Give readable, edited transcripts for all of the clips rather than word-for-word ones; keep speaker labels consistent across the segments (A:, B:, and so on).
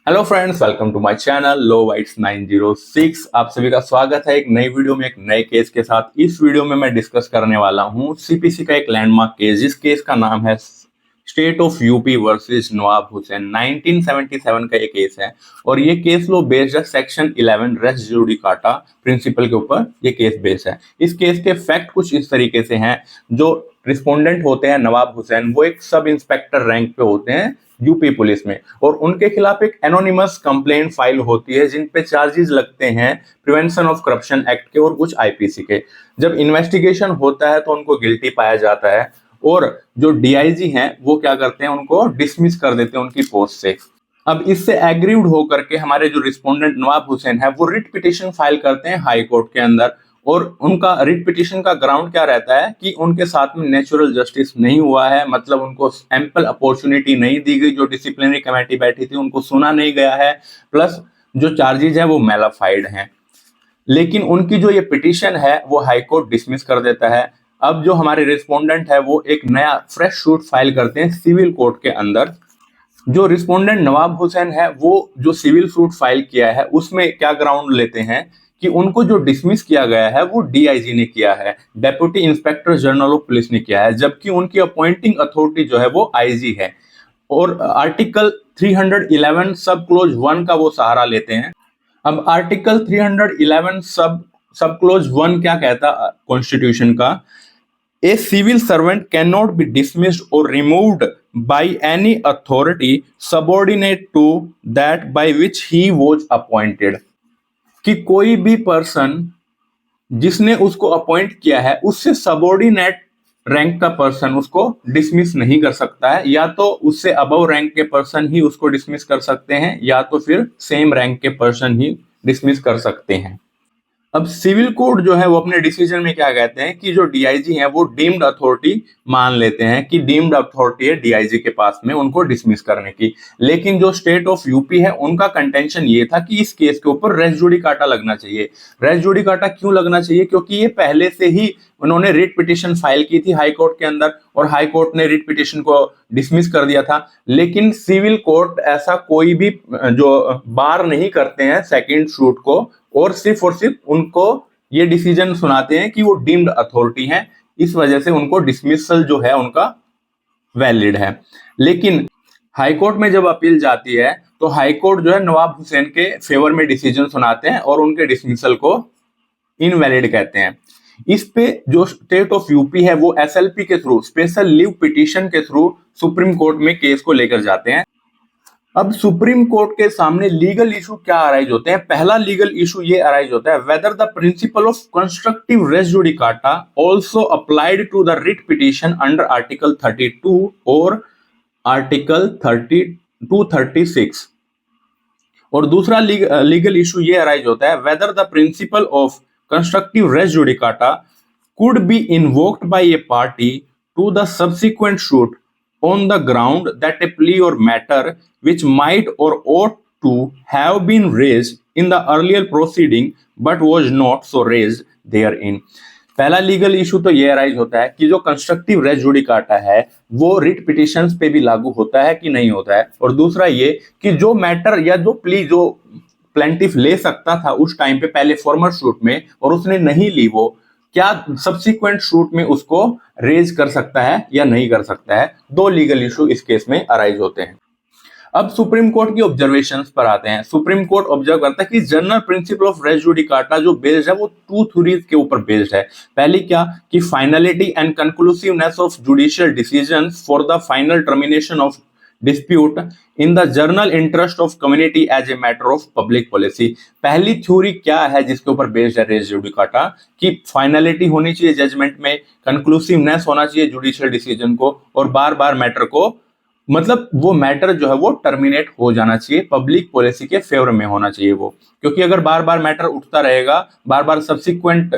A: Hello friends, welcome to my channel law wits 906। आप सभी का स्वागत है एक नई वीडियो में एक नए केस के साथ। इस वीडियो में मैं डिस्कस करने वाला हूं सीपीसी का एक लैंडमार्क केस, जिस केस का नाम है स्टेट ऑफ यूपी वर्सेस नवाब हुसैन। 1977 का ये केस है और ये केस लो बेस्ड है सेक्शन 11 रेस जुडिकाटा प्रिंसिपल के ऊपर ये केस बेस्ड है। इस केस के फैक्ट कुछ इस तरीके से हैं। जो रिस्पोंडेंट होते हैं नवाब हुसैन, वो एक सब इंस्पेक्टर रैंक पे होते हैं यूपी पुलिस में, और उनके खिलाफ एक एनोनिमस कंप्लेंट फाइल होती है जिन पे चार्जेस लगते हैं प्रिवेंशन ऑफ करप्शन एक्ट के और कुछ आईपीसी के। जब इन्वेस्टिगेशन होता है तो उनको गिल्टी पाया जाता है और जो डीआईजी हैं वो क्या करते हैं, उनको डिसमिस कर देते हैं उनकी पोस्ट से। अब इससे एग्रीव्ड होकर के हमारे जो रिस्पोंडेंट नवाब हुसैन है वो रिट पिटिशन फाइल करते हैं हाई कोर्ट के अंदर। और उनका रिट पिटिशन का ग्राउंड क्या रहता है कि उनके साथ में नेचुरल जस्टिस नहीं हुआ है, मतलब उनको एम्पल अपॉर्चुनिटी नहीं दी गई। जो डिसिप्लिनरी कमेटी बैठी थी उनको सुना नहीं गया है, प्लस जो चार्जेज है वो मेलाफाइड हैं। लेकिन उनकी जो ये पिटिशन है वो हाई कोर्ट डिसमिस कर देता है। अब जो हमारे रिस्पोंडेंट है वो एक नया फ्रेश सूट फाइल करते हैं सिविल कोर्ट के अंदर। जो रिस्पोंडेंट नवाब हुसैन है वो जो सिविल सूट फाइल किया है उसमें क्या ग्राउंड लेते हैं कि उनको जो डिसमिस किया गया है वो डीआईजी ने किया है, deputy inspector general of police ने किया है, जबकि उनकी अपॉइंटिंग अथॉरिटी जो है वो आईजी है। और आर्टिकल 311 सब क्लोज 1 का वो सहारा लेते हैं। अब आर्टिकल 311 सब क्लोज 1 क्या कहता कॉन्स्टिट्यूशन का? A civil servant cannot be dismissed or removed by any authority subordinate to that by which he was appointed। कि कोई भी पर्सन जिसने उसको अपॉइंट किया है उससे सबॉर्डिनेट रैंक का पर्सन उसको डिसमिस नहीं कर सकता है। या तो उससे अबव रैंक के पर्सन ही उसको डिसमिस कर सकते हैं, या तो फिर सेम रैंक के पर्सन ही डिसमिस कर सकते हैं। अब सिविल कोड जो है वो अपने डिसीजन में क्या कहते हैं कि जो डीआईजी है वो डीम्ड अथॉरिटी मान लेते हैं कि डीम्ड अथॉरिटी है डीआईजी के पास में उनको डिसमिस करने की। लेकिन जो स्टेट ऑफ यूपी है उनका कंटेंशन ये था कि इस केस के ऊपर रेस जुडिकाटा लगना चाहिए। रेस जुडिकाटा क्यों लगना चाहिए? क्योंकि ये पहले से ही उन्होंने रिट पिटिशन फाइल की थी हाई कोर्ट के अंदर और हाई कोर्ट ने रिट पिटिशन को डिसमिस कर दिया था। लेकिन सिविल कोर्ट ऐसा कोई भी जो बार नहीं करते हैं सेकंड सूट को, और सिर्फ उनको ये डिसीजन सुनाते हैं कि वो डीम्ड अथॉरिटी हैं, इस वजह से उनको डिसमिसल जो है उनका वैलिड है। लेकिन हाई कोर्ट में जब अपील जाती है तो हाई कोर्ट जो है नवाब हुसैन के फेवर में डिसीजन सुनाते हैं और उनके डिसमिसल को इनवैलिड कहते हैं। इस पे जो स्टेट ऑफ यूपी है वो एसएलपी के थ्रू, स्पेशल लीव पिटीशन के थ्रू सुप्रीम कोर्ट में केस को लेकर जाते हैं। अब सुप्रीम कोर्ट के सामने लीगल इशू क्या अराइज होते हैं? पहला लीगल इशू ये अराइज होता है whether the principle of constructive res judicata also applied to the writ petition under article 32 और आर्टिकल 236। और दूसरा लीगल इशू ये अराइज होता है whether the principle of constructive res judicata could be invoked by a party to the subsequent suit on the ground that a plea or matter which might or ought to have been raised in the earlier proceeding but was not so raised therein। पहला legal issue तो ये arise होता है कि जो constructive res judicata है वो writ petitions पे भी लागू होता है कि नहीं होता है। और दूसरा ये कि जो मैटर या जो प्ली जो प्लेंटिफ ले सकता था उस टाइम पे पहले फॉर्मर सूट में और उसने नहीं ली, वो क्या सब्सिक्वेंट सूट में उसको रेज कर सकता है या नहीं कर सकता है। दो लीगल इशू इस केस में अराइज होते हैं। अब सुप्रीम कोर्ट की ऑब्जर्वेशंस पर आते हैं। सुप्रीम कोर्ट ऑब्जर्व करता है कि general principle of res judicata जो बेस्ड है वो टू थ्योरीज के ऊपर बेस्ड है। पहली क्या कि finality and conclusiveness of judicial decisions for the final termination of dispute in the general interest of community as a matter of public policy. पहली थ्योरी क्या है जिसके ऊपर बेस्ड है रेस जुडिकाटा? कि फाइनलिटी होनी चाहिए जजमेंट में, कंक्लूसिवनेस होना चाहिए जुडिशियल डिसीजन को, और बार बार मैटर को, मतलब वो मैटर जो है वो टर्मिनेट हो जाना चाहिए, पब्लिक पॉलिसी के फेवर में होना चाहिए वो। क्योंकि अगर बार बार मैटर उठता रहेगा, बार बार सब्सिक्वेंट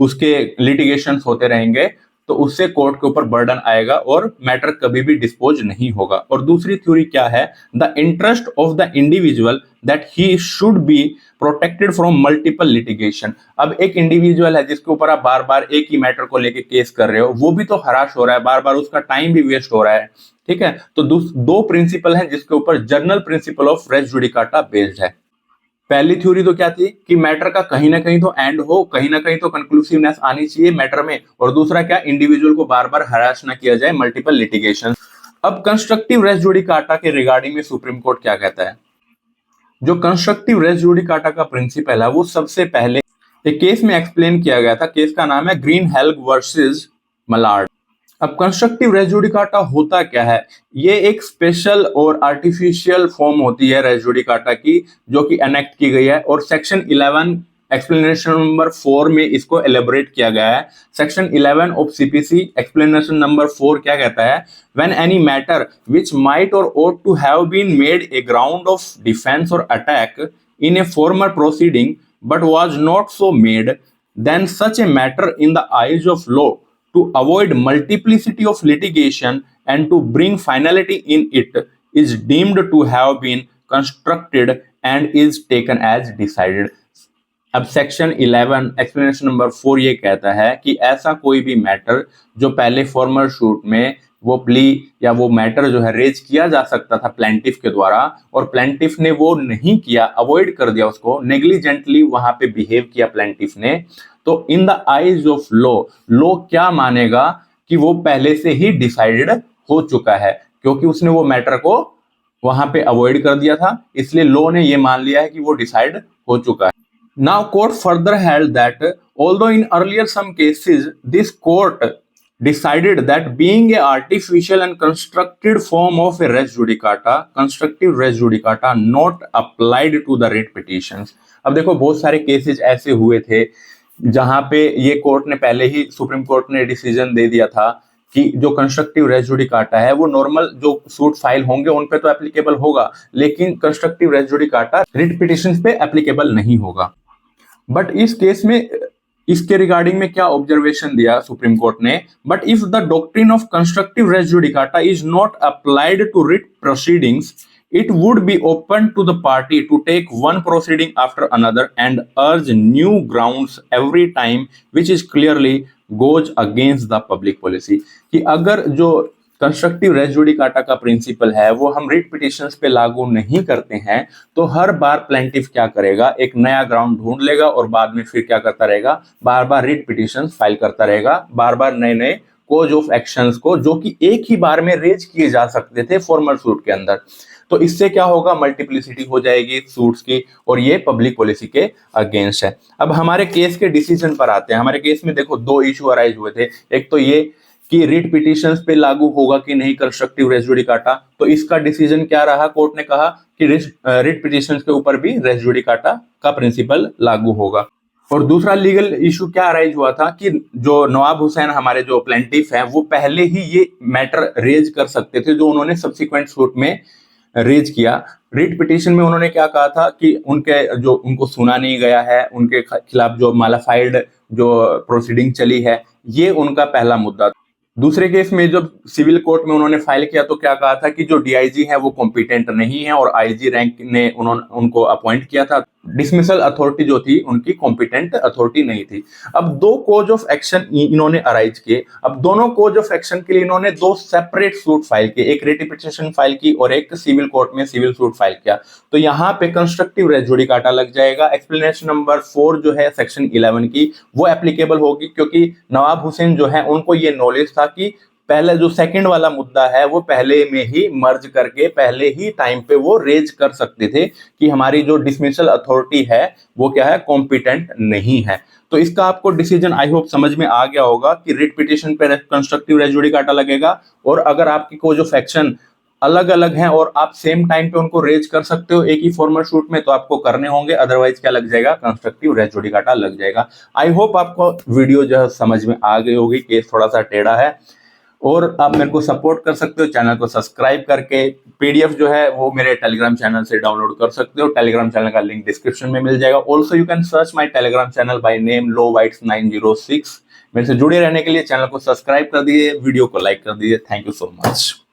A: उसके लिटिगेशंस होते रहेंगे, तो उससे कोर्ट के ऊपर बर्डन आएगा और मैटर कभी भी डिस्पोज नहीं होगा। और दूसरी थ्योरी क्या है, the interest of the individual that he should be protected from multiple litigation. अब एक इंडिविजुअल है जिसके ऊपर आप बार बार एक ही मैटर को लेके केस कर रहे हो, वो भी तो हराश हो रहा है, बार बार उसका टाइम भी वेस्ट हो रहा है, ठीक है। तो दो प्रिंसिपल हैं जिसके ऊपर general principle of res judicata based है। पहली थ्योरी तो क्या थी कि मैटर का कहीं ना कहीं तो एंड हो, कहीं ना कहीं तो कंक्लूसिवनेस आनी चाहिए मैटर में, और दूसरा क्या, इंडिविजुअल को बार बार हरास ना किया जाए, मल्टीपल लिटिगेशन। अब कंस्ट्रक्टिव रेस जुडिकाटा के रिगार्डिंग में सुप्रीम कोर्ट क्या कहता है। जो कंस्ट्रक्टिव रेस जुडिकाटा का प्रिंसिपल है वो सबसे पहले एक केस में एक्सप्लेन किया गया था। केस का नाम है ग्रीन हेल्ग वर्सेस मलार्ड। अब कंस्ट्रक्टिव रेस जुडिकाटा होता क्या है, ये एक स्पेशल और आर्टिफिशियल फॉर्म होती है रेस जुडिकाटा की, जो कि एनेक्ट की गई है, और सेक्शन 11 एक्सप्लेनेशन नंबर 4 में इसको एलेबोरेट किया गया है। Section 11 of CPC explanation number 4 क्या कहता है, when any matter which might और ought to have been made a ground of defense or attack in a former proceeding but was not so made, then such a matter in the eyes of law to avoid multiplicity of litigation and to bring finality in it is deemed to have been constructed and is taken as decided। अब section 11 explanation number 4 ये कहता है कि ऐसा कोई भी matter जो पहले फॉर्मर शूट में वो प्ली या वो मैटर जो है रेज किया जा सकता था प्लेंटिफ के द्वारा, और प्लेंटिफ ने वो नहीं किया, अवॉइड कर दिया उसको, नेग्लिजेंटली वहां पे बिहेव किया प्लेंटिफ ने, तो in the eyes of law क्या मानेगा कि वो पहले से ही डिसाइडेड हो चुका है, क्योंकि उसने वो मैटर को वहां पे अवॉइड कर दिया था, इसलिए लॉ ने ये मान लिया है कि वो डिसाइड हो चुका है। Now court further held that although in earlier some cases this court decided that being a artificial and constructed form of a res judicata, constructive res judicata not applied to the writ petitions। अब देखो बहुत सारे cases ऐसे हुए थे जहां पे ये कोर्ट ने पहले ही, सुप्रीम कोर्ट ने डिसीजन दे दिया था कि जो कंस्ट्रक्टिव रेस जुडिकाटा है वो नॉर्मल जो सूट फाइल होंगे उन पे तो एप्लीकेबल होगा, लेकिन constructive res judicata writ petitions पे एप्लीकेबल नहीं होगा। बट इस केस में इसके रिगार्डिंग में क्या ऑब्जर्वेशन दिया सुप्रीम कोर्ट ने, but if the doctrine of constructive res judicata is not applied to writ proceedings it would be open to the party to take one proceeding after another and urge new grounds every time which is clearly goes against the public policy। कि अगर जो constructive res judicata का principal है वो हम writ petitions पे लागू नहीं करते हैं, तो हर बार प्लेंटिफ क्या करेगा, एक नया ग्राउंड ढूंढ लेगा और बाद में फिर क्या करता रहेगा, बार बार रिट पिटिशंस फाइल करता रहेगा, बार बार नए नए कोज ऑफ एक्शंस को, जो कि एक ही बार में रेज किए जा सकते थे फॉर्मल सूट के अंदर। तो इससे क्या होगा, मल्टीप्लिसिटी हो जाएगी सूट्स की, और ये पब्लिक पॉलिसी के अगेंस्ट है। अब हमारे केस के डिसीजन पर आते हैं। हमारे केस में देखो दो इशू अराइज हुए थे, एक तो ये कि रिट पिटिशंस पे लागू होगा कि नहीं कंस्ट्रक्टिव रेस जुडिकाटा, तो इसका डिसीजन क्या रहा, कोर्ट ने कहा कि रिट पिटिशंस के ऊपर भी रेस जुडिकाटा का प्रिंसिपल लागू होगा। और दूसरा लीगल इशू क्या अराइज हुआ था कि जो नवाब हुसैन हमारे जो प्लेंटिफ हैं वो पहले ही ये मैटर रेज कर सकते थे जो उन्होंने सब्सिक्वेंट सूट में रेज किया। रिट पिटीशन में उन्होंने क्या कहा था कि उनको सुना नहीं गया है, उनके खिलाफ जो मालाफाइड जो प्रोसीडिंग चली है, ये उनका पहला मुद्दा। दूसरे केस में जब सिविल कोर्ट में उन्होंने फाइल किया तो क्या कहा था कि जो डीआईजी है वो कॉम्पिटेंट नहीं है और आईजी रैंक ने उनको अपॉइंट किया था, डिसमिसल अथॉरिटी जो थी उनकी कॉम्पिटेंट अथॉरिटी नहीं थी। अब दो कोज ऑफ एक्शन इन्होंने अराइज किए। अब दोनों कोज ऑफ एक्शन के लिए इन्होंने दो सेपरेट सूट फाइल किए, एक रिट पिटीशन फाइल की और एक सिविल कोर्ट में सिविल सूट फाइल किया। तो यहाँ पे कंस्ट्रक्टिव रेस जुडिकाटा लग जाएगा। एक्सप्लेनेशन नंबर 4 जो है सेक्शन 11 की वो एप्लीकेबल होगी, क्योंकि नवाब हुसैन जो है उनको ये नॉलेज था कि पहले जो सेकंड वाला मुद्दा है वो पहले में ही मर्ज करके पहले ही टाइम पे वो रेज कर सकते थे कि हमारी जो डिसमिसल अथॉरिटी है वो क्या है, कॉम्पिटेंट नहीं है। तो इसका आपको डिसीजन आई होप समझ में आ गया होगा कि रिट पिटीशन पे कंस्ट्रक्टिव रेस जुडिकाटा लगेगा, और अगर आपकी कोज ऑफ एक्शन अलग अलग हैं और आप सेम टाइम पे उनको रेज कर सकते हो एक ही फॉर्मल शूट में, तो आपको करने होंगे, अदरवाइज क्या लग जाएगा, कंस्ट्रक्टिव रेस जुडिकाटा लग जाएगा। आई होप आपको वीडियो जो है समझ में आ गई होगी, केस थोड़ा सा टेढ़ा है, और आप मेरे को सपोर्ट कर सकते हो चैनल को सब्सक्राइब करके। पीडीएफ जो है वो मेरे टेलीग्राम चैनल से डाउनलोड कर सकते हो। टेलीग्राम चैनल का लिंक डिस्क्रिप्शन में मिल जाएगा। Also you can search my telegram channel by name law wits 906। मेरे से जुड़े रहने के लिए चैनल को सब्सक्राइब कर दीजिए, वीडियो को लाइक कर दीजिए। Thank you so much.